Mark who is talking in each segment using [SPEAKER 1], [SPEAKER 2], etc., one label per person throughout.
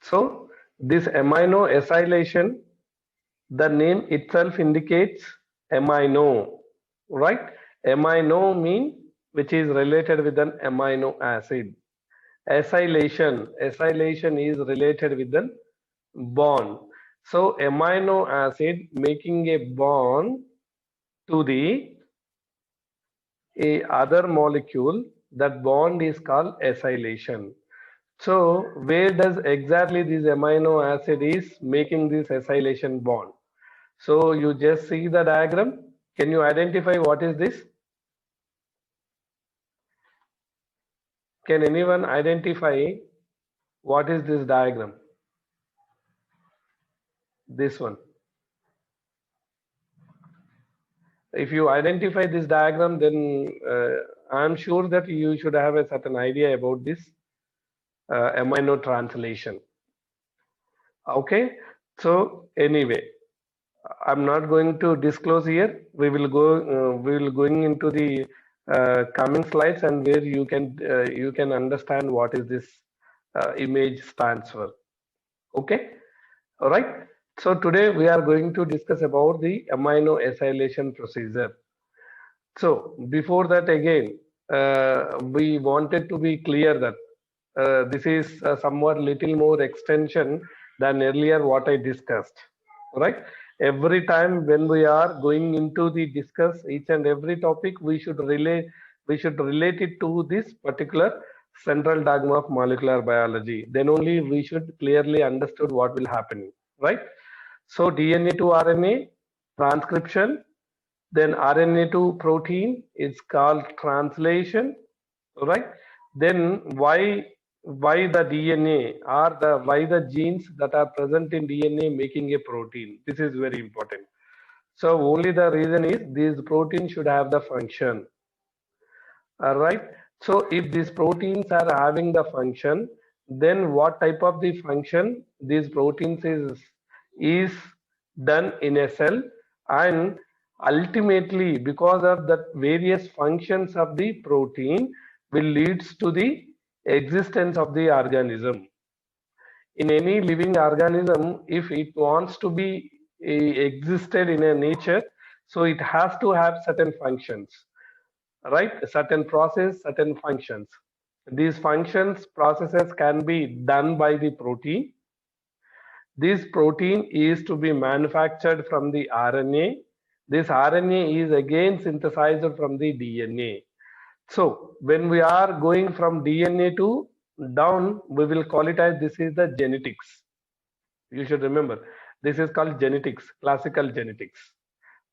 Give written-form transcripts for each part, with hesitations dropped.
[SPEAKER 1] So this amino acylation, the name itself indicates amino, right? Amino mean which is related with an amino acid. Acylation is related with an bond. So amino acid making a bond to the a other molecule, that bond is called acylation. So where does exactly this amino acid is making this acylation bond? So you just see the diagram. Can you identify what is this? Can anyone identify what is this diagram? This one. If you identify this diagram, then I'm sure that you should have a certain idea about this amino translation. Okay. So anyway, I'm not going to disclose here. We will going into the coming slides, and where you can understand what is this image stands for. Okay, all right. So today we are going to discuss about the amino acylation procedure. So before that, again, we wanted to be clear that this is somewhat little more extension than earlier what I discussed, right? Every time when we are going into the discuss each and every topic, we should relate it to this particular central dogma of molecular biology. Then only we should clearly understood what will happen, right? So DNA to RNA transcription, then RNA to protein is called translation, right? Then why the DNA or the why the genes that are present in DNA making a protein? This is very important. So only the reason is these proteins should have the function. All right. So if these proteins are having the function, then what type of the function these proteins is done in a cell, and ultimately because of the various functions of the protein will leads to the existence of the organism. In any living organism, if it wants to be existed in a nature, so it has to have certain functions, right? Certain process, certain functions. These functions processes can be done by the protein. This protein is to be manufactured from the RNA. This RNA is again synthesized from the DNA. So when we are going from DNA to down, we will call it as this is the genetics. You should remember this is called genetics, classical genetics.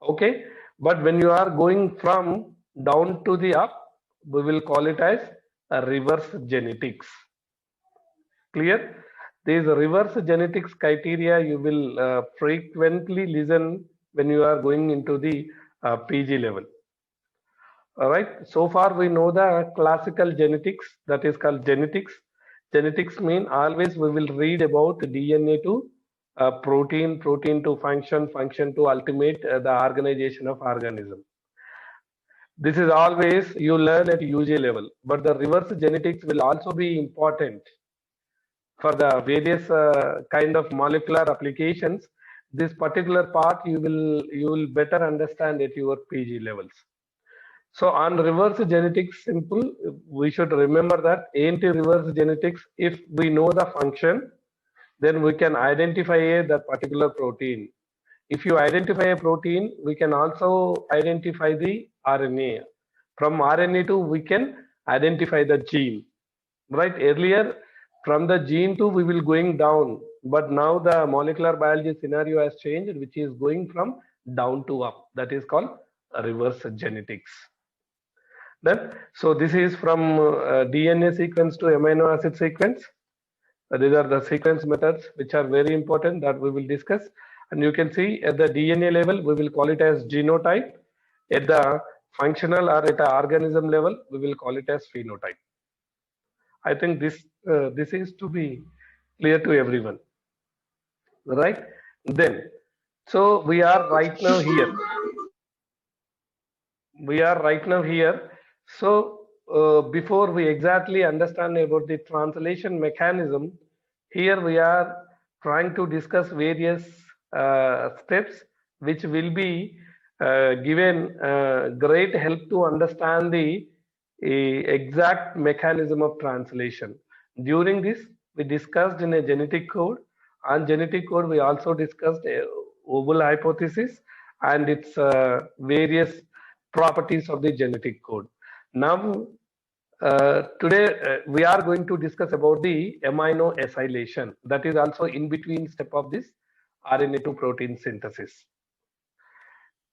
[SPEAKER 1] Okay, but when you are going from down to the up, we will call it as a reverse genetics. Clear? These reverse genetics criteria you will frequently listen when you are going into the PG level. All right. So far we know the classical genetics, that is called genetics. Genetics mean always we will read about DNA to protein, protein to function, function to ultimate the organization of organism. This is always you learn at UJ level, but the reverse genetics will also be important for the various kind of molecular applications. This particular part you will better understand at your PG levels. So on reverse genetics, simple, we should remember that anti-reverse genetics, if we know the function, then we can identify that particular protein. If you identify a protein, we can also identify the RNA. From RNA to we can identify the gene, right? Earlier, from the gene to we will going down, but now the molecular biology scenario has changed, which is going from down to up. That is called reverse genetics. Then, so this is from DNA sequence to amino acid sequence. These are the sequence methods which are very important that we will discuss. And you can see at the DNA level, we will call it as genotype. At the functional or at the organism level, we will call it as phenotype. I think this is to be clear to everyone, right? Then, so we are right now here. We are right now here. So before we exactly understand about the translation mechanism, Here we are trying to discuss various steps which will be given great help to understand the exact mechanism of translation. During this, we discussed in a genetic code. On genetic code, we also discussed a Oval hypothesis and its various properties of the genetic code. Now, today we are going to discuss about the amino acylation. That is also in between step of this RNA to protein synthesis.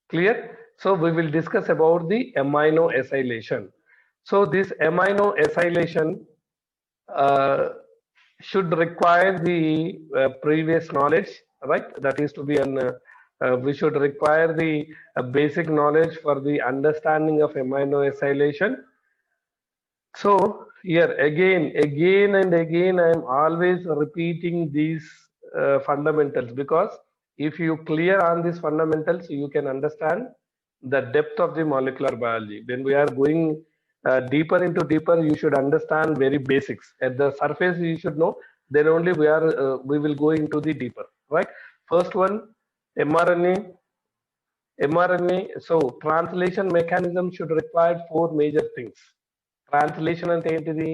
[SPEAKER 1] Clear? So we will discuss about the amino acylation. So this amino acylation should require the previous knowledge, right? That is to be an we should require the basic knowledge for the understanding of amino acylation. So here again and again, I am always repeating these fundamentals, because if you clear on these fundamentals, you can understand the depth of the molecular biology. When we are going deeper into deeper, you should understand very basics. At the surface, you should know. Then only we will go into the deeper, right? First one, mRNA. mRNA. So translation mechanism should require four major things. Translation అంటే ఏంటిది?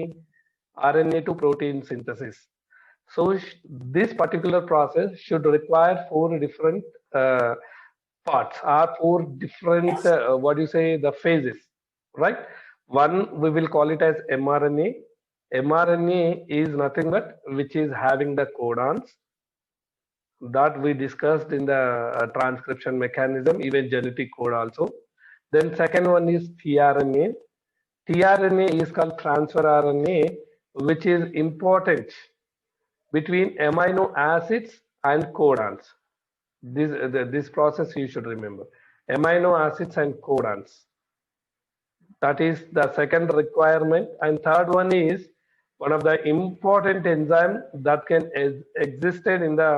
[SPEAKER 1] RNA to protein synthesis. So this particular process should require four different parts, or four different what do you say, the phases, right? One, we will call it as mRNA. mRNA is nothing but which is having the codons that we discussed in the transcription mechanism, even genetic code also. Then second one is tRNA. tRNA is called transfer RNA, which is important between amino acids and codons. This process you should remember. Amino acids and codons. That is the second requirement. And third one is one of the important enzyme that can existed in the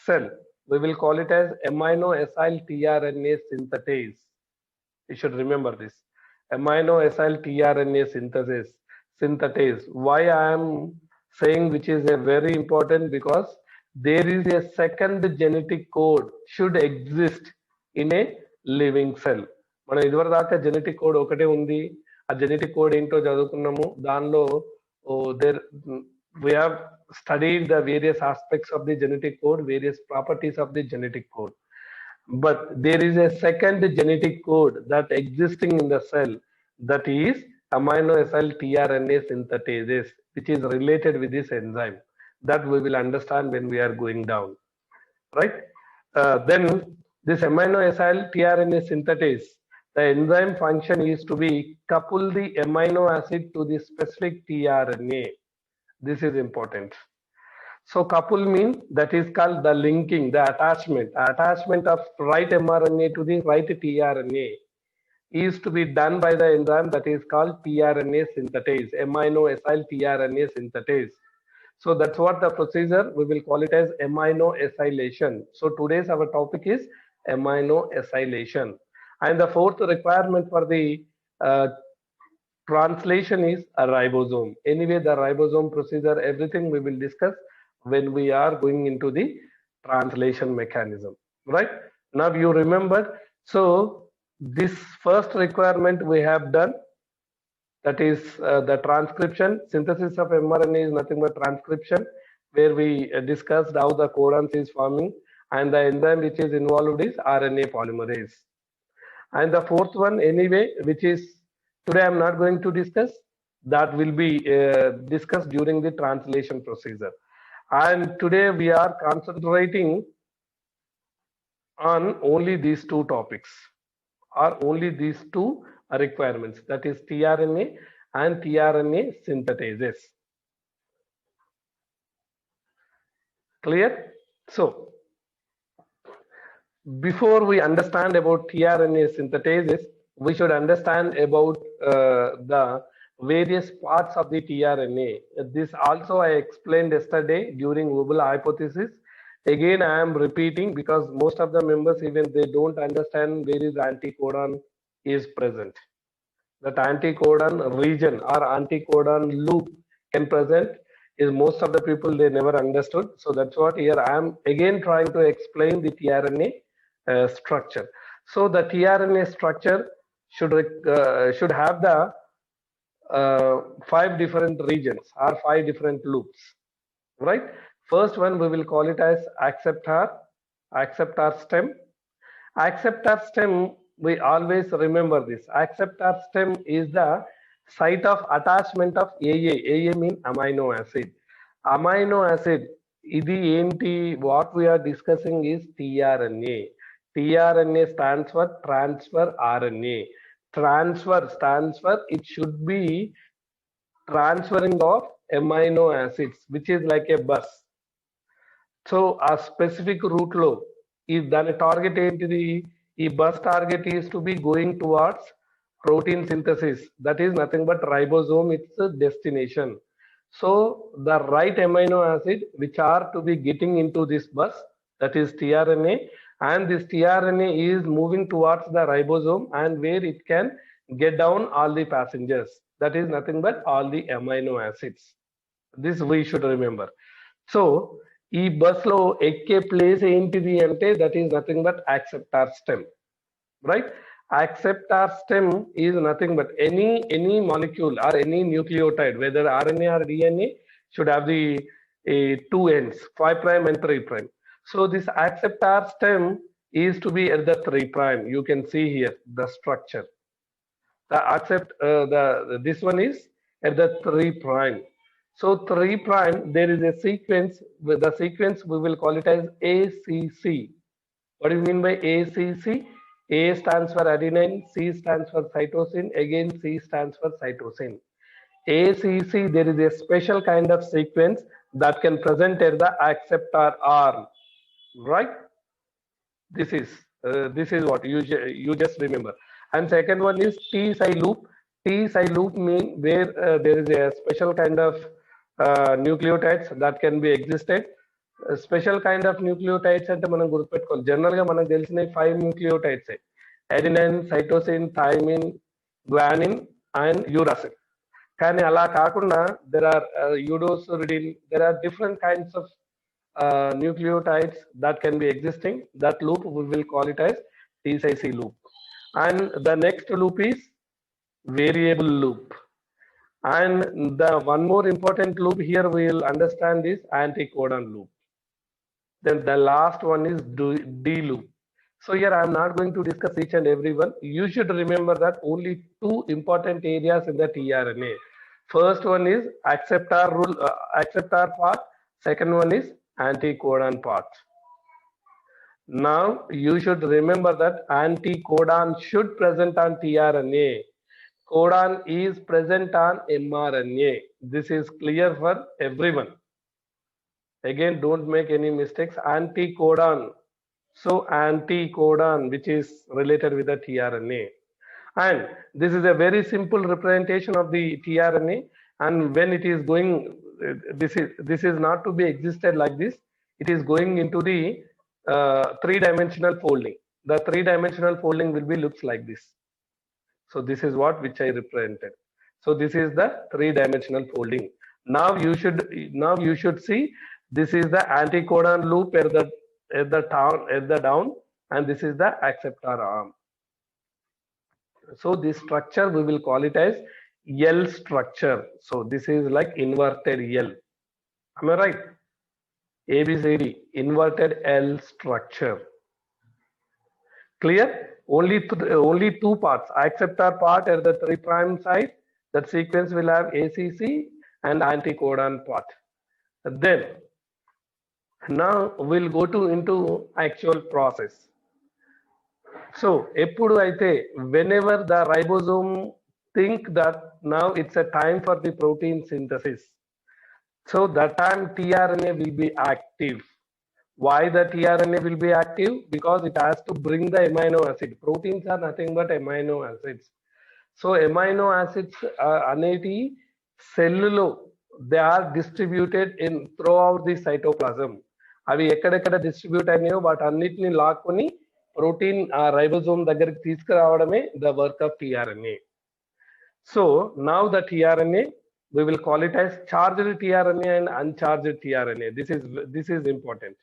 [SPEAKER 1] cell. We will call it as amino acyl tRNA synthetase. You should remember this. Amino acyl tRNA synthetase. Why I am saying which is a very important, because there is a second genetic code should exist in a living cell. మనం ఇదివరకు దాకా genetic code ఒకటే ఉంది. ఆ genetic code ఏంటో చదువుకున్నాము. దానిలో there we have studied the various aspects of the genetic code, various properties of the genetic code. But there is a second genetic code that existing in the cell, that is amino acyl tRNA synthetase, which is related with this enzyme, that we will understand when we are going down, right? Then this amino acyl tRNA synthetase, the enzyme function is to be couple the amino acid to the specific tRNA. This is important. So couple means that is called the linking, the attachment of right mRNA to the right tRNA is to be done by the enzyme that is called tRNA synthetase, amino acyl tRNA synthetase. So that's what the procedure, we will call it as amino acylation. So today's our topic is amino acylation. And the fourth requirement for the translation is a ribosome. Anyway, the ribosome procedure, everything we will discuss when we are going into the translation mechanism, right? Now you remember, so this first requirement we have done, that is the transcription. Synthesis of mRNA is nothing but transcription, where we discussed how the codons is forming, and the enzyme which is involved is RNA polymerase. And the fourth one, anyway, which is today I'm not going to discuss, that will be discussed during the translation procedure. And today we are concentrating on only these two topics, or only these two requirements, that is tRNA and tRNA synthetases. Clear? So before we understand about tRNA synthetases, we should understand about the various parts of the tRNA. This also I explained yesterday during Oval hypothesis. Again, I am repeating because most of the members, even they don't understand where is anticodon is present. That anticodon region or anticodon loop can present is most of the people, they never understood. So that's what here I am again trying to explain the tRNA structure. So the tRNA structure should have the 5 different regions or 5 different loops, right? First one we will call it as acceptor stem. Acceptor stem, we always remember this. Acceptor stem is the site of attachment of AA. AA means amino acid. Amino acid, idi enti, what we are discussing is tRNA. tRNA stands for transfer RNA. Transfer stands for it should be transferring of amino acids, which is like a bus. So ఆ specific route లో ఈ దాని target ఏంటిది? ఈ bus target is to be going towards protein synthesis. That is nothing but ribosome, its destination. So the right amino acid which are to be getting into this bus, that is tRNA, and this tRNA is moving towards the ribosome, and where it can get down all the passengers. That is nothing but all the amino acids. This we should remember. So ఈ bus లో ఎక్కే place ఏంటిది అంటే that is nothing but acceptor stem, right? Acceptor stem is nothing but any molecule or any nucleotide, whether RNA or DNA, should have the 2 ends, 5 prime and 3 prime. So this acceptor stem is to be at the 3 prime. You can see here the structure. This one is at the 3 prime. So 3 prime, there is a sequence. With the sequence we will call it as ACC. What do you mean by ACC? A stands for adenine, C stands for cytosine, again C stands for cytosine. ACC, there is a special kind of sequence that can present at the acceptor arm, right? This is what you just remember. And second one is T-cy loop. T-cy loop mean where there is a special kind of nucleotides that can be existed. Special kind of nucleotides అంటే మనం గుర్తుపెట్టుకోవాలి. General గా మనకు తెలిసిన 5 nucleotides, adenine, cytosine, thymine, guanine and uracil. కానీ అలా కాకుండా there are pseudouridine, there are different kinds of nucleotides that can be existing. That loop we will call it as T-cy loop. And the next loop is variable loop. And the one more important loop here we will understand is anticodon loop. Then the last one is D loop. So here I am not going to discuss each and every one. You should remember that only 2 important areas in the tRNA. First one is acceptor part. Second one is anticodon part. Now you should remember that anticodon should present on tRNA. Codon is present on mRNA. This is clear for everyone. Again, don't make any mistakes. Anticodon. So anticodon, which is related with the tRNA. And this is a very simple representation of the tRNA. And when it is going, this is not to be existed like this. It is going into the 3-dimensional folding. The 3-dimensional folding will be looks like this. So this is what which I represented. So this is the 3-dimensional folding. Now you should see this is the anticodon loop at the down, and this is the acceptor arm. So this structure we will call it as L structure. So this is like inverted L. Am I right? ABCD, inverted L structure. Clear? Only 2 parts. Acceptor part at the 3 prime side. That sequence will have ACC and anticodon part. Then now we'll go into actual process. So epudu aithe whenever the ribosome think that now it's a time for the protein synthesis, so that time tRNA will be active. Why the tRNA will be active? Because it has to bring the amino acid. Proteins are nothing but amino acids. So amino acids aneti cellulo, they are distributed in throughout the cytoplasm. అవి ఎక్కడెక్కడ distribute అయినాయో వాటి అన్నిటిని లాక్కొని protein ఆ ribosome దగ్గరికి తీసుకురావడమే the work of tRNA. So now the tRNA we will call it as charged tRNA and uncharged tRNA. This is important.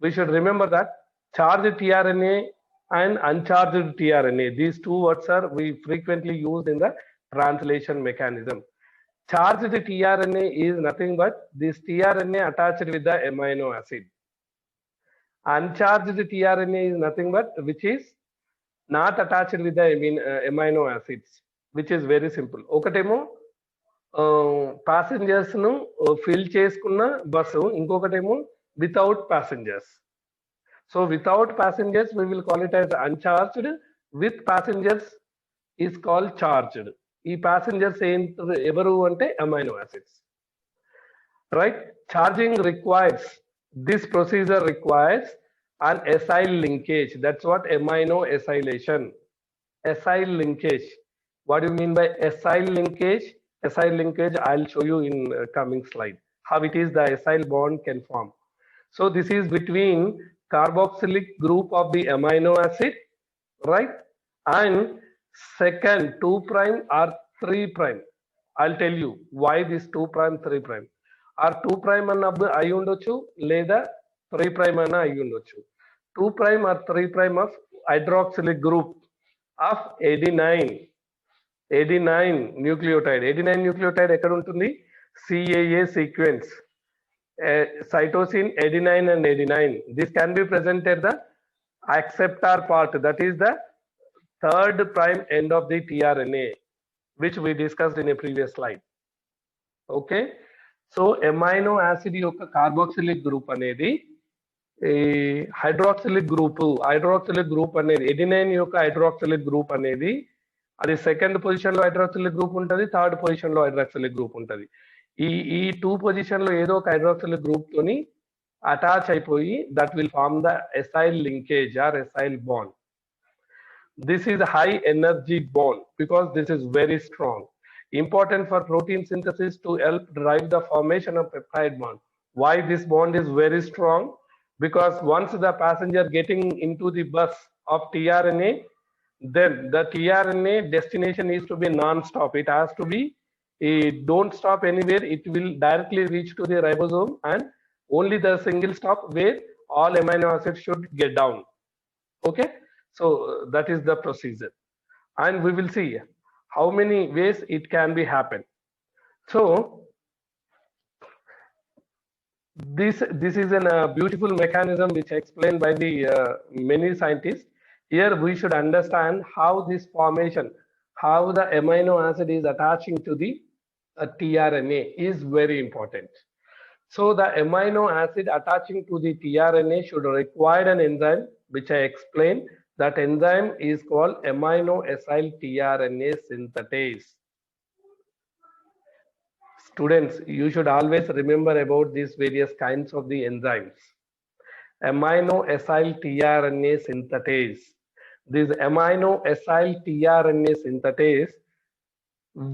[SPEAKER 1] We should remember that charged tRNA and uncharged tRNA, these two words are we frequently used in the translation mechanism. Charged tRNA is nothing but this tRNA attached with the amino acid. Uncharged tRNA is nothing but which is not attached with the amino acids, which is very simple. ఒకటేమో passengers ను fill చేసుకున్న bus, ఇంకొకటేమో without passengers. So without passengers we will call it as uncharged, with passengers is called charged. ఈ passengers ఎవరు అంటే amino acids, right? Charging requires, this procedure requires an acyl linkage. That's what amino acylation. Acyl linkage. What do you mean by acyl linkage? Acyl linkage I'll show you in coming slide how it is the acyl bond can form. So this is between carboxylic group of the amino acid, right, and second 2' or 3'. I'll tell you why this 2', 3'. Or 2' అన్న అయి ఉండొచ్చు లేదా 3' అన్న అయి ఉండొచ్చు. 2' or 3' of hydroxylic group of adenine nucleotide. adenine nucleotide ఎక్కడ ఉంటుంది? CAA sequence. Cytosine, adenine and adenine. This can be presented the acceptor part, that is the 3rd prime end of the tRNA, which we discussed in a previous slide. Okay, so amino acid యొక్క carboxylic group అనేది hydroxylic group అనేది adenine యొక్క hydroxylic group అనేది అది second position లో హైడ్రాక్సిలిక్ group ఉంటుంది, third position లో హైడ్రాక్సిలిక్ group ఉంటుంది. ఈ 2 పొజిషన్ లో ఏదో ఒక హైడ్రాక్సిలిక్ గ్రూప్ తోని అటాచ్ అయిపోయి that will form the acyl linkage or acyl bond. This is a high energy bond because this is very strong, important for protein synthesis to help drive the formation of peptide bond. Why this bond is very strong? Because once the passenger getting into the bus of tRNA, then the tRNA destination is to be non-stop. It has to be, it don't stop anywhere. It will directly reach to the ribosome and only the single stop where all amino acids should get down. Okay, so that is the procedure, and we will see how many ways it can be happen. So this is a beautiful mechanism which explained by the many scientists. Here we should understand how this formation, how the amino acid is attaching to the tRNA is very important. So the amino acid attaching to the tRNA should require an enzyme which I explained. That enzyme is called amino acyl tRNA synthetase. Students, you should always remember about these various kinds of the enzymes. Amino acyl tRNA synthetase. This amino acyl tRNA synthetase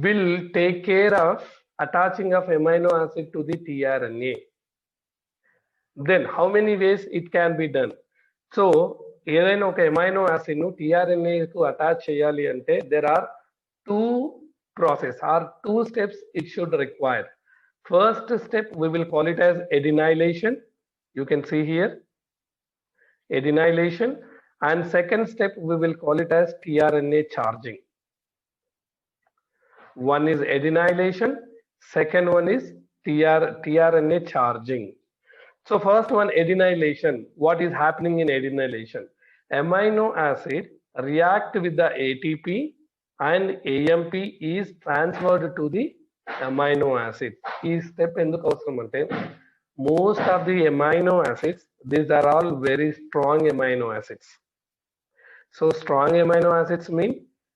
[SPEAKER 1] will take care of attaching of amino acid to the tRNA. Then how many ways it can be done? So ఏదైనా ఒక amino acid ను tRNA కు attach చేయాలి అంటే there are 2 process or 2 steps it should require. First step we will call it as adenylation. You can see here adenylation, and second step we will call it as tRNA charging. One is adenylation, second one is tRNA charging. So first one, adenylation. What is happening in adenylation? Amino acid react with the ATP and AMP is transferred to the amino acid. This step enduku avasaram ante most of the amino acids, these are all very strong amino acids. So strong amino acids mean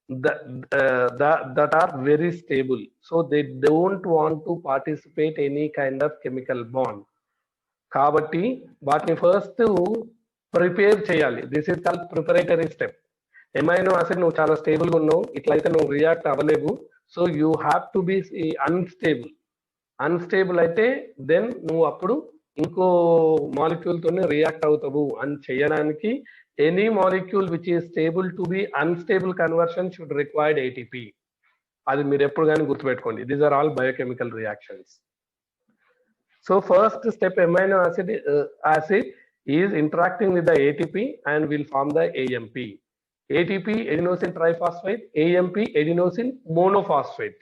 [SPEAKER 1] that are very stable. So they don't want to participate any kind of chemical bond. కాబట్టి వాటిని first prepare చేయాలి. This is called preparatory step. Amino acid నువ్వు చాలా స్టేబుల్గా ఉన్నావు, ఇట్లయితే నువ్వు react అవ్వలేవు. So you have to be unstable అయితే దెన్ నువ్వు అప్పుడు ఇంకో మాలిక్యూల్ తోనే రియాక్ట్ అవుతావు అని చేయడానికి any molecule which is stable to be unstable conversion should required ATP. అది మీరు ఎప్పుడు కానీ గుర్తుపెట్టుకోండి. These are all biochemical reactions. So first step amino acid is interacting with the ATP and will form the AMP. ATP adenosine triphosphate, AMP adenosine monophosphate.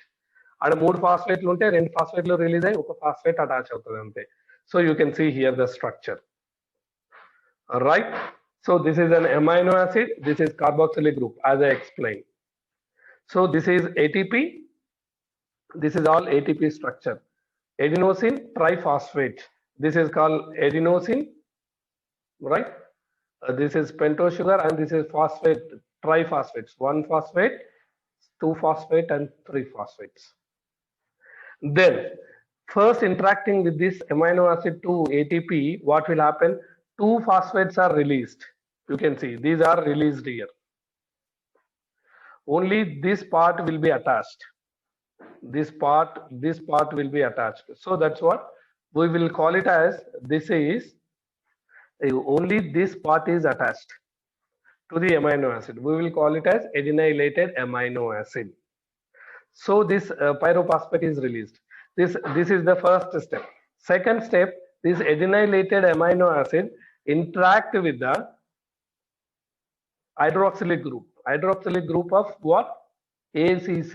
[SPEAKER 1] అక్కడ 3 ఫాస్ఫేట్లు ఉంటే 2 ఫాస్ఫేట్లు release అయ్యి ఒక ఫాస్ఫేట్ అటాచ్ అవుతుంది అంతే. So you can see here the structure, right? So this is an amino acid, this is carboxylic group as I explained. So this is ATP, this is all ATP structure. Adenosine triphosphate, this is called adenosine, right? This is pentose sugar and this is phosphate, triphosphates, 1 phosphate, 2 phosphate and 3 phosphates. Then first interacting with this amino acid to ATP, what will happen? 2 phosphates are released. You can see these are released here. Only this part will be attached. This part will be attached. So that's what we will call it as. This is only this part is attached to the amino acid. We will call it as adenylated amino acid. So this pyrophosphate is released. This is the first step. Second step, this adenylated amino acid interact with the hydroxylic group. Hydroxylic group of what? ACC.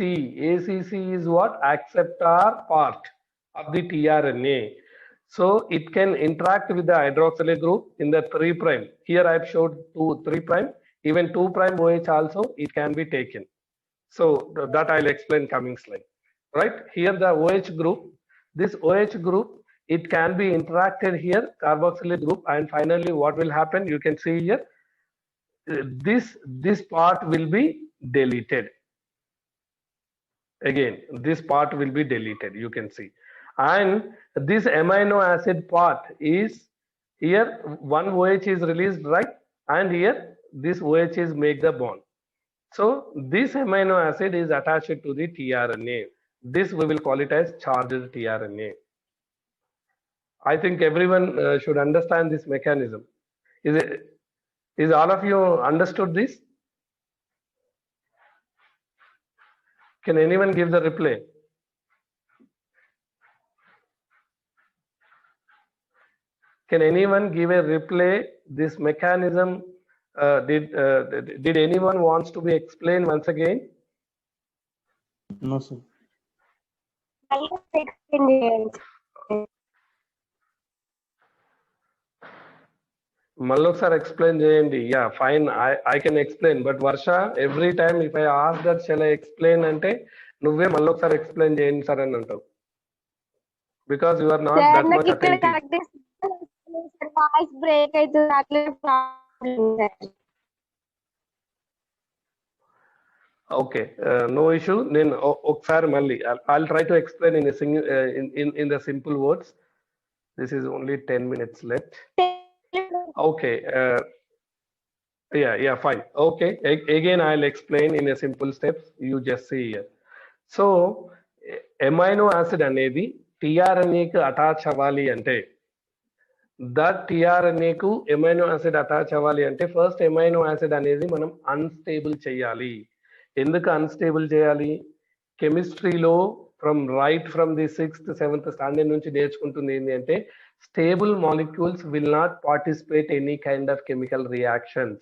[SPEAKER 1] ACC is what? Acceptor part of the tRNA. So it can interact with the hydroxylic group in the 3 prime. Here I have showed 3 prime. Even 2 prime OH also it can be taken. So that I'll explain coming slide. Right? Here the OH group. This OH group, it can be interacted here, carboxylic group, and finally what will happen? You can see here. This part will be deleted. Again, this part will be deleted. You can see. And this amino acid part is here, 1 OH is released, right? And here this OH is make the bond. So this amino acid is attached to the tRNA. This we will call it as charged tRNA. I think everyone should understand this mechanism. Is all of you understood this? Can anyone give the reply? Can anyone give a reply? This mechanism, did anyone wants to be explained once again?
[SPEAKER 2] No, sir.
[SPEAKER 1] Mallok sir, explain cheyandi. Yeah, fine. I can explain. But Varsha, every time if I ask that, shall I explain ante, nuvve Mallok sir explain cheyandi sir అని అంటావు. Because you are not that much attentive.
[SPEAKER 3] Voice break అవుతుంది అట్లే problem.
[SPEAKER 1] Okay, no issue. Then ఒకసారి మళ్ళీ I'll try to explain in a single in the simple words. This is only 10 minutes left. Okay, yeah, fine. Okay, again I'll explain in a simple steps. You just see here. So amino acid అనేది tRNA కి attach అవ్వాలి అంటే, that tRNA కు amino acid attach అవ్వాలి అంటే first amino acid అనేది మనం unstable చేయాలి. ఎందుకు అన్స్టేబుల్ చేయాలి? కెమిస్ట్రీలో from the 6th 7th standard నుంచి నేర్చుకుంటుంది ఏంటి అంటే, stable molecules will not participate any kind of chemical reactions.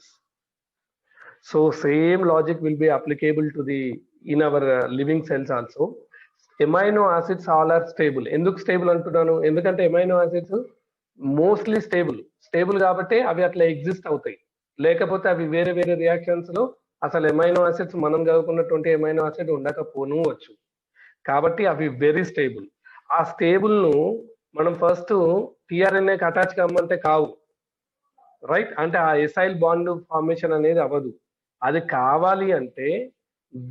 [SPEAKER 1] So same logic will be applicable to the in our living cells also. Amino acids all are stable. ఎందుకు stable అంటున్నాను? ఎందుకంటే amino acids mostly stable కాబట్టి అవి అట్లా exist అవుతాయి. లేకపోతే అవి వేరే వేరే రియాక్షన్స్ లో అసలు ఎమైనో యాసిడ్స్ మనం చదువుకున్నటువంటి ఎమైనో యాసిడ్ ఉండకపోవచ్చు. కాబట్టి అవి వెరీ స్టేబుల్. ఆ స్టేబుల్ ను మనం ఫస్ట్ టిఆర్ఎన్ఏకి అటాచ్ కమ్మంటే కావు, రైట్? అంటే ఆ ఎసైల్ బాండ్ ఫార్మేషన్ అనేది అవ్వదు. అది కావాలి అంటే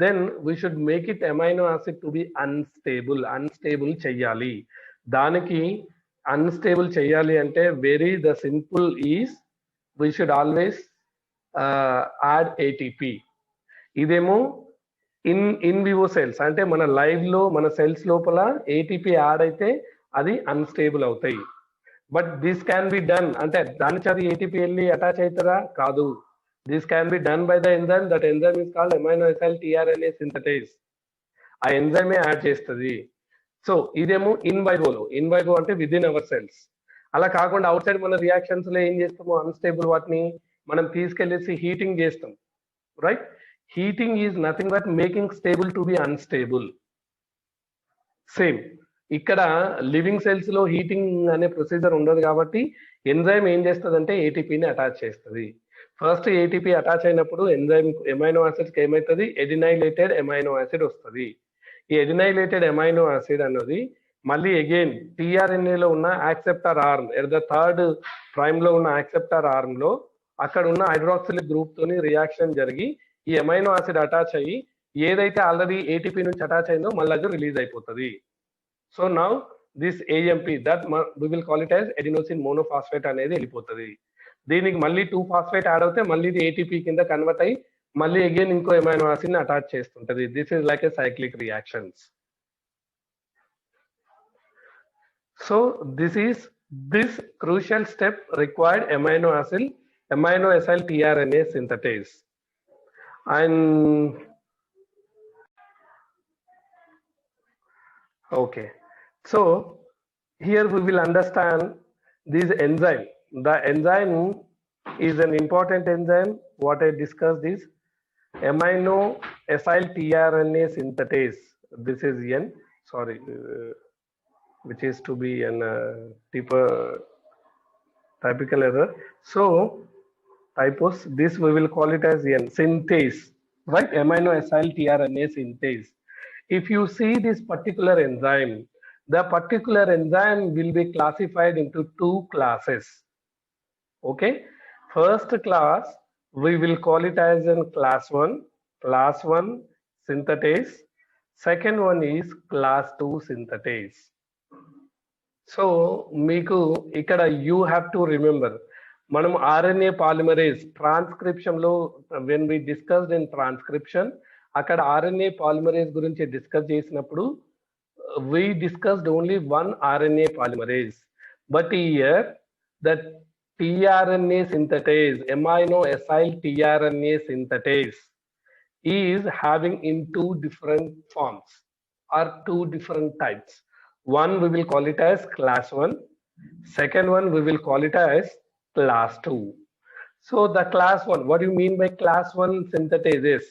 [SPEAKER 1] then we should make it amino acid to be unstable చెయ్యాలి. దానికి అన్స్టేబుల్ చెయ్యాలి అంటే the simple is we should always add ATP. ఇదేమో ఇన్ వివో సెల్స్ అంటే మన లైవ్ లో మన సెల్స్ లోపల ఏటీపీ యాడ్ అయితే అది అన్స్టేబుల్ అవుతాయి. But this can be done అంటే దాని చది ఏటీపీ వెళ్ళి అటాచ్ అవుతారా? కాదు. This can be done by the enzyme. That enzyme is called amino acyl tRNA synthetase. ఆ ఎంజైమే యాడ్ చేస్తుంది. సో ఇదేమో ఇన్ వైవో అంటే విత్ ఇన్ అవర్ సెల్స్. అలా కాకుండా అవుట్ సైడ్ మన రియాక్షన్స్ లో ఏం చేస్తాము, అన్స్టేబుల్ వాటిని మనం తీసుకెళ్లేసి హీటింగ్ చేస్తాం, right? Heating is nothing but making stable to be unstable. Same ఇక్కడ లివింగ్ సెల్స్ లో హీటింగ్ అనే ప్రొసీజర్ ఉండదు కాబట్టి ఎంజైమ్ ఏం చేస్తుందంటే ఏటీపీని అటాచ్ చేస్తుంది. ఫస్ట్ ఏటీపీ అటాచ్ అయినప్పుడు ఎంజైమ్ ఎమైనో యాసిడ్కి ఏమవుతుంది, ఎడినైలేటెడ్ ఎమైనో యాసిడ్ వస్తుంది. ఈ ఎడినైలేటెడ్ ఎమైనో యాసిడ్ అన్నది మళ్ళీ అగైన్ టీఆర్ఎన్ఏలో ఉన్న acceptor arm, the third prime లో ఉన్న యాక్సెప్టార్ ఆర్మ్ లో అక్కడ ఉన్న హైడ్రాక్సిలిక్ గ్రూప్ తోని రియాక్షన్ జరిగి ఈ ఎమైనో యాసిడ్ అటాచ్ అయ్యి ఏదైతే ఆల్రెడీ ఏటీపీ నుంచి అటాచ్ అయిందో మళ్ళీ అది రిలీజ్ అయిపోతుంది. So now this AMP that we will call it as adenosine monophosphate అనేది వెళ్ళిపోతుంది. దీనికి మళ్ళీ 2-ఫాస్ఫేట్ యాడ్ అవుతే మళ్ళీ ఇది ఏటీపీ కింద కన్వర్ట్ అయ్యి మళ్ళీ అగైన్ ఇంకో ఎమైనో యాసిడ్ ని అటాచ్ చేస్తుంటది. This is like a cyclic reactions. So this crucial step required amino acyl tRNA synthetase. And okay, so here we will understand this enzyme. The enzyme is an important enzyme. What I discussed is amino acyl tRNA synthetase. This is N, sorry, which is to be an typical error. So typos, this we will call it as N, synthase, right? Amino acyl tRNA synthase. If you see this particular enzyme, the particular enzyme will be classified into 2 classes. Okay, first class we will call it as in class 1 synthetase. Second one is class 2 synthetase. So మీకు ఇక్కడ you have to remember, మనం RNA polymerase transcription లో when we discussed in transcription, అక్కడ RNA polymerase గురించి discuss చేసినప్పుడు we discussed only 1 RNA polymerase. But here the tRNA synthetase, amino acyl tRNA synthetase is having in 2 different forms or 2 different types. One we will call it as class 1, second one we will call it as class 2. So the class 1, what do you mean by class 1 synthetase is?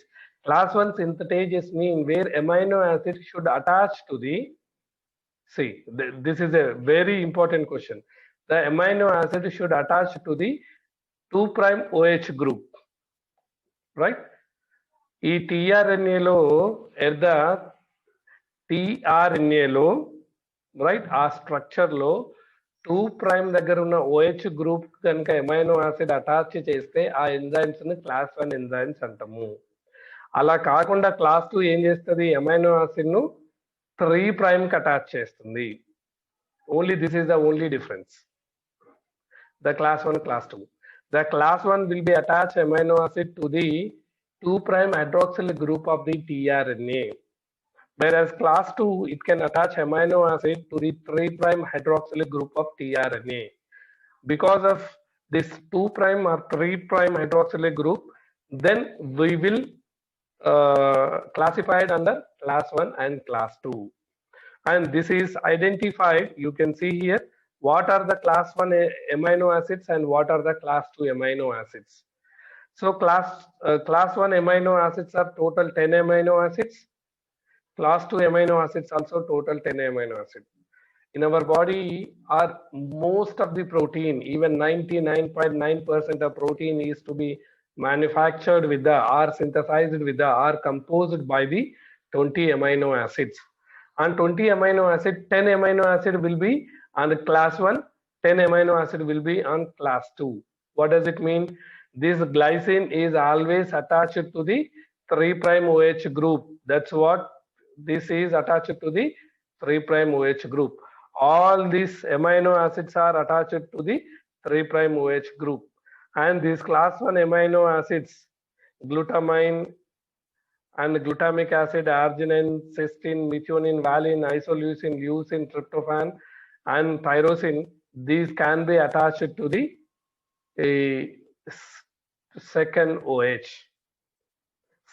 [SPEAKER 1] Class 1 synthetase is mean where amino acid should attach to the, see, this is a very important question. The amino acid should attach to the 2' OH group, right? ఈ tRNA లో at the tRNA లో, right, ఆ structure లో 2' దగ్గర ఉన్న OH group కనుక amino acid attach చేస్తే ఆ ఎంజైమ్స్ ని క్లాస్ 1 ఎంజైమ్స్ అంటాము. అలా కాకుండా క్లాస్ 2 ఏం చేస్తుంది, ఎమైనో యాసిడ్ ను 3' కి అటాచ్ చేస్తుంది. Only this is the only difference. The class 1, class 2. The class 1 will be attached amino acid to the 2' hydroxyl group of the tRNA. Whereas class 2, it can attach amino acid to the 3' hydroxyl group of tRNA. Because of this 2' or 3' hydroxyl group, then we will classify it under class 1 and class 2. And this is identified, you can see here, what are the class 1 amino acids and what are the class 2 amino acids. So class 1 amino acids are total 10 amino acids. Class 2 amino acids also total 10 amino acids. In our body, are most of the protein, even 99.9% of protein is to be manufactured with the or synthesized with the or composed by the 20 amino acids. And 20 amino acid, 10 amino acid will be on the class 1, 10 amino acid will be on class 2. What does it mean? This glycine is always attached to the 3' OH group. That's what this is, attached to the 3' OH group. All these amino acids are attached to the 3' OH group. And these class 1 amino acids, glutamine and glutamic acid, arginine, cysteine, methionine, valine, isoleucine, leucine, tryptophan, and tyrosine, these can be attached to the second OH,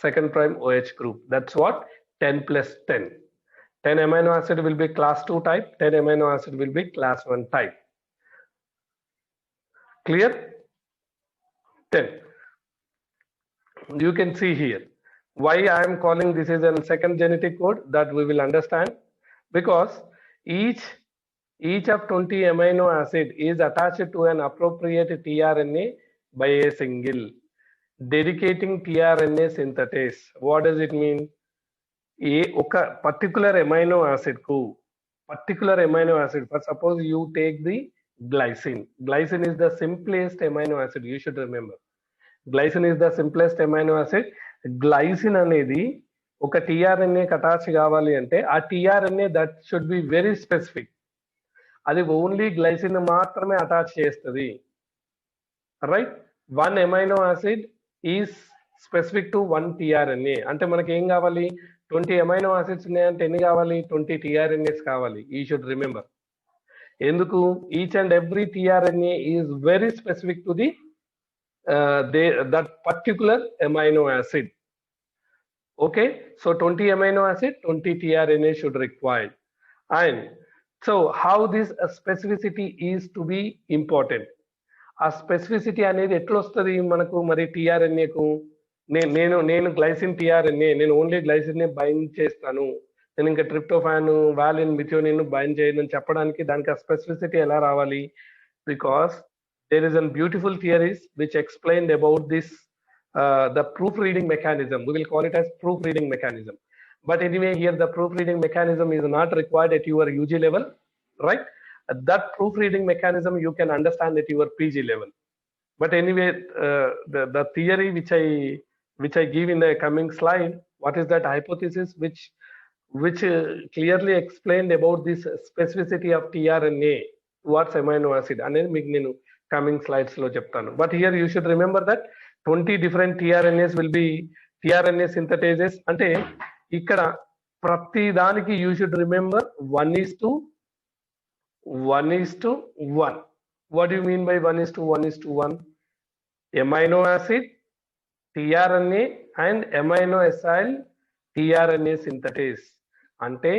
[SPEAKER 1] 2' OH group. That's what 10 plus 10. 10 amino acid will be class 2 type, 10 amino acid will be class 1 type. Clear? 10. You can see here why I am calling this is a second genetic code, that we will understand, because each of 20 amino acid is attached to an appropriate tRNA by a single dedicating tRNA synthetase. What does it mean? Oka particular amino acid ku, for suppose you take the glycine. Glycine is the simplest amino acid, you should remember. Glycine is the simplest amino acid. Glycine అనేది ఒక tRNA attach కావాలి అంటే ఆ tRNA that should be very specific. అది only glycine మాత్రమే attach చేస్తుంది, right? 1 amino acid is specific to 1 tRNA. అంటే మనకి ఏం కావాలి? 20 అమైనో యాసిడ్స్ ఉన్నాయంటే ఎన్ని కావాలి? 20 tRNAs కావాలి. You should remember. ఎందుకు? Each and every tRNA is very specific to the that particular amino acid. Okay, so 20 amino acid, 20 tRNA should require. And so how this specificity is to be important? ఆ specificity అనేది ఎట్లా వస్తుంది మనకు మరి tRNA కు? నేను glycine tRNA, నేను only glycine ని బైండ్ చేస్తాను, నేను ఇంకా ట్రిప్టోఫాన్, వాలిన్, మిథియోనిన్ బైండ్ చేయను చెప్పడానికి దానికి ఆ స్పెసిఫిసిటీ ఎలా రావాలి? Because there is a beautiful theories which explained about this the proofreading mechanism. We will call it as proofreading mechanism. But anyway, here the proofreading mechanism is not required at your UG level, right? That proofreading mechanism you can understand at your PG level. But anyway, the theory which I give in the coming slide, what is that hypothesis which clearly explained about this specificity of tRNA towards amino acid అనేది మీకు నేను coming slides lo cheptanu. But here you should remember that 20 different tRNAs will be tRNA synthetases. Ante ikkada prati daniki you should remember 1:1. What do you mean by 1:1:1? Amino acid, tRNA and amino acyl tRNA synthetase. Ante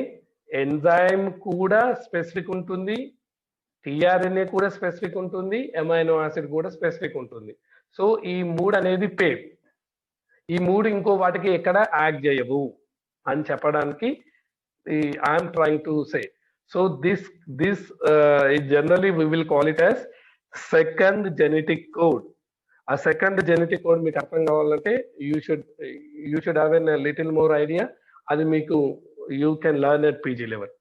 [SPEAKER 1] enzyme kuda specific untundi, tRNA కూడా specific ఉంటుంది, amino acid కూడా specific ఉంటుంది. So ఈ మూడు అనేది పేర్, ఈ మూడు ఇంకో వాటికి ఎక్కడ యాక్ట్ చేయవు అని చెప్పడానికి I'm trying to say. So this generally we will call it as second genetic code. ఆ సెకండ్ జెనెటిక్ కోడ్ మీకు అర్థం కావాలంటే you should have an little more idea. అది మీకు you can learn at PG level.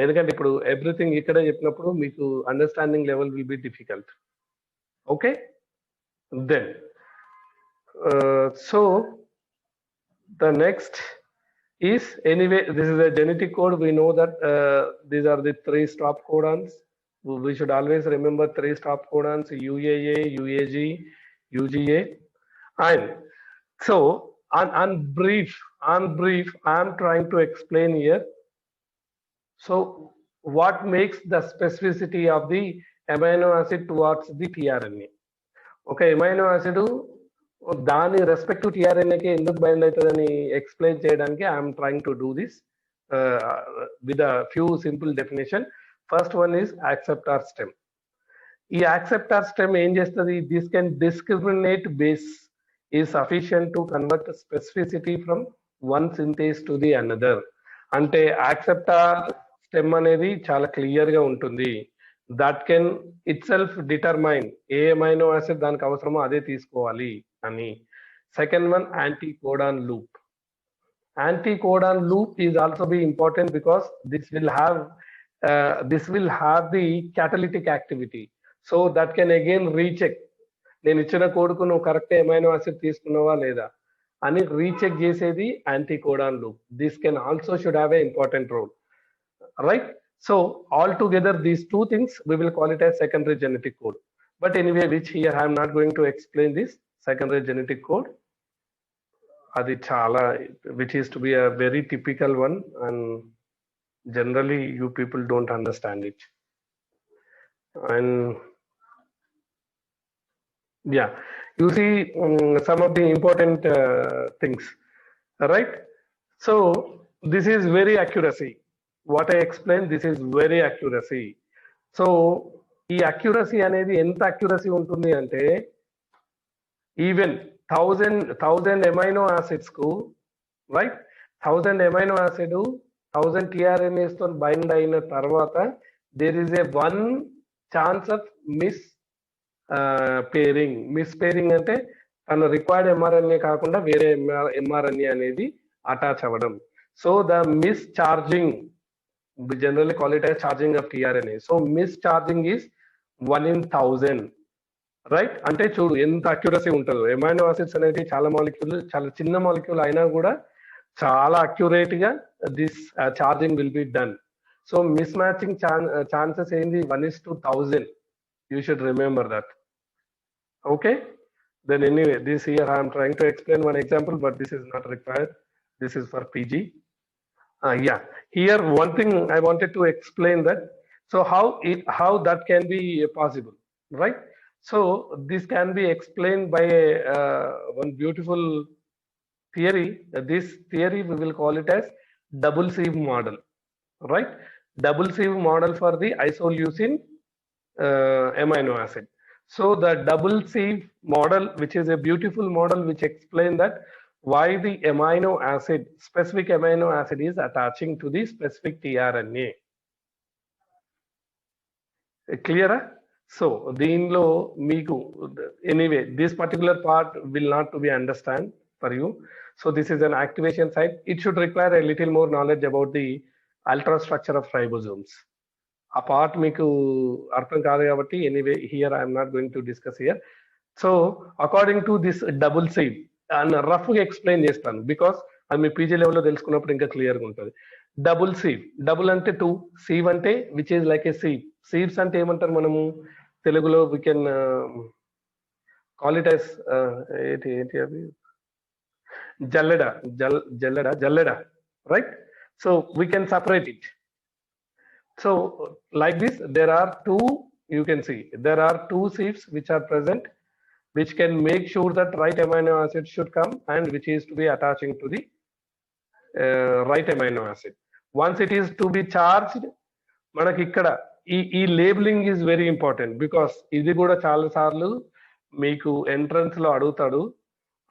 [SPEAKER 1] ఎందుకంటే ఇప్పుడు everything ఇక్కడే చెప్పినప్పుడు మీకు understanding level will be difficult. Okay, then so the next is, anyway this is a genetic code. We know that these are the 3 stop codons. We should always remember 3 stop codons: UAA, UAG, UGA. And so on brief I am trying to explain here. So what makes the specificity of the amino acid towards the tRNA? Okay, amino acid దాని respect to tRNAకి ఎందుకు bind అవుతుందని explain చేయడానికి I'm trying to do this with a few simple definition. First one is acceptor stem. ఈ acceptor stem ఏం చేస్తుంది? This can discriminate base is sufficient to convert specificity from one synthase to the another. అంటే acceptor stem అనేది చాలా clear గా ఉంటుంది. That can itself determine a amino acid దానికి అవసరమో అదే తీసుకోవాలి అని. Second one, anti codon loop. Anti codon loop is also be important because this will have the catalytic activity. So that can again recheck, నేను ఇచ్చిన కోడ్కు నువ్వు correct amino acid తీసుకున్నావా లేదా అని రీచెక్ చేసేది anticodon loop. This can also should have a important role, right? So all together these two things we will call it as secondary genetic code. But anyway, which here I am not going to explain this secondary genetic code. Adi chala, which is to be a very typical one, and generally you people don't understand it. And yeah, you see some of the important things, right? So this is very accuracy. What I explained, this is very accuracy. సో ఈ accuracy అనేది ఎంత accuracy ఉంటుంది అంటే even 1000 amino acids కు right 1000 amino acid 1000 tRNAs తో bind అయిన తర్వాత there is a 1 chance of mispairing అంటే తన రిక్వైర్డ్ ఎంఆర్ఎన్ఏ కాకుండా వేరే ఎంఆర్ఎన్ఏ అనేది అటాచ్ అవ్వడం. So the miss charging, we generally call it as charging of tRNA. So mischarging is 1 in 1000, right? అంటే చూడు ఎంత అక్యురసీ ఉంటుందో. ఎమైనో యాసిడ్స్ అనేది చాలా మాలిక్యూల్, చాలా చిన్న మాలిక్యూల్ అయినా కూడా చాలా అక్యురేట్ గా this charging will be done. So mismatching chances ఏంది 1:1000. You should remember that. Okay, then anyway this here I am trying to explain one example, but this is not required. This is for PG. Yeah, here one thing I wanted to explain that. So how that can be possible, right? So this can be explained by one beautiful theory. This theory we will call it as double sieve model, right? Double sieve model for the isoleucine amino acid. So the double sieve model, which is a beautiful model which explains that why the amino acid, specific amino acid is attaching to the specific tRNA. Clear? So దీనిలో మీకు anyway this particular part will not to be understand for you. So this is an activation site. It should require a little more knowledge about the ultrastructure of ribosomes. ఆ part మీకు అర్థం కాదు కాబట్టి anyway here I'm not going to discuss here. So according to this double sieve and rough గా explain చేస్తాను, because అది మీ PG లెవెల్లో తెలుసుకున్నప్పుడు ఇంకా క్లియర్ గా ఉంటుంది. డబుల్ సీవ్, డబుల్ అంటే 2, సీవ్ అంటే which is like a sieve. Sieves అంటే ఏమంటారు మనము తెలుగులో, we can call it as ఏంటి అవి జల్లెడ, right? So we can separate it. So like this, there are two, you can see there are 2 sieves which are present, which can make sure that right amino acid should come and which is to be attaching to the right amino acid. Once it is to be charged, మనకి ఇక్కడ ఈ labelling is very important, because ఇది కూడా చాలా సార్లు మీకు entrance లో అడుగుతాడు.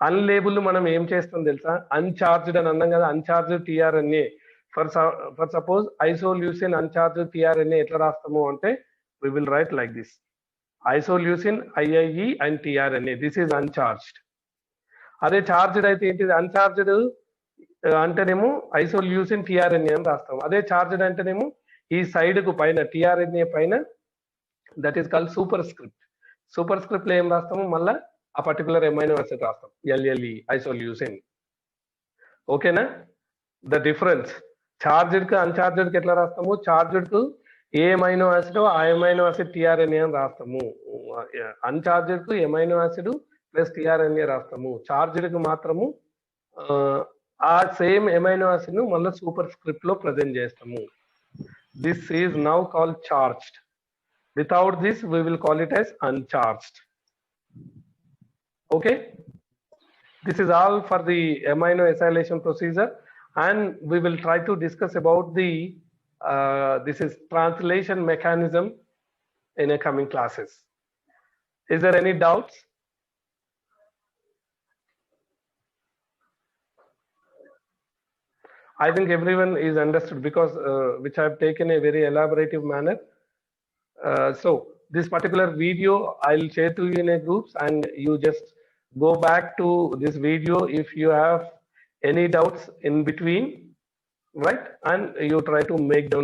[SPEAKER 1] అన్లేబుల్ మనం ఏం చేస్తాం తెలుసా, అన్చార్జ్డ్ అని అన్నాం కదా, uncharged tRNA. For suppose isoleucine uncharged tRNA ఎట్లా రాస్తాము అంటే we will write like this: isoleucine IIE and tRNA. This is uncharged. అదే చార్జ్డ్ అయితే ఏంటిది, అన్చార్జ్డ్ అంటేనేమో ఐసోల్యూసిన్ టిఆర్ఎన్ఏ అని రాస్తాం. అదే చార్జ్డ్ అంటేనేమో ఈ సైడ్ కు పైన టిఆర్ఎన్ఏ పైన that is called super script. Super script లో ఏం రాస్తాము, మళ్ళా ఆ పర్టికులర్ ఎమైనో యాసిడ్ రాస్తాం, LLE ఐసోల్యూసిన్. ఓకేనా? ద డిఫరెన్స్ చార్జ్డ్ కు అన్చార్జ్డ్ కి ఎట్లా రాస్తాము, చార్జ్డ్ కు ఏ ఎమైనో యాసిడ్ ఆ ఎమైనో యాసిడ్ టిఆర్ఎన్ఏ అని రాస్తాము, అన్చార్జ్డ్ కు ఎమైనో యాసిడ్ ప్లస్ టిఆర్ఎన్ఏ రాస్తాము. చార్జ్డ్ కు మాత్రము ఆ సేమ్ ఎమైనో యాసిడ్ ను మళ్ళీ సూపర్ స్క్రిప్ట్ లో ప్రజెంట్ చేస్తాము. This is now called charged. Without this we will call it as uncharged. Okay, this is all for the amino acylation procedure, and we will try to discuss about the this is translation mechanism in a coming classes. Is there any doubts? I think everyone is understood, because which I have taken a very elaborative manner. So this particular video I'll share to you in a groups, and you just go back to this video if you have any doubts in between, right? And you try to make down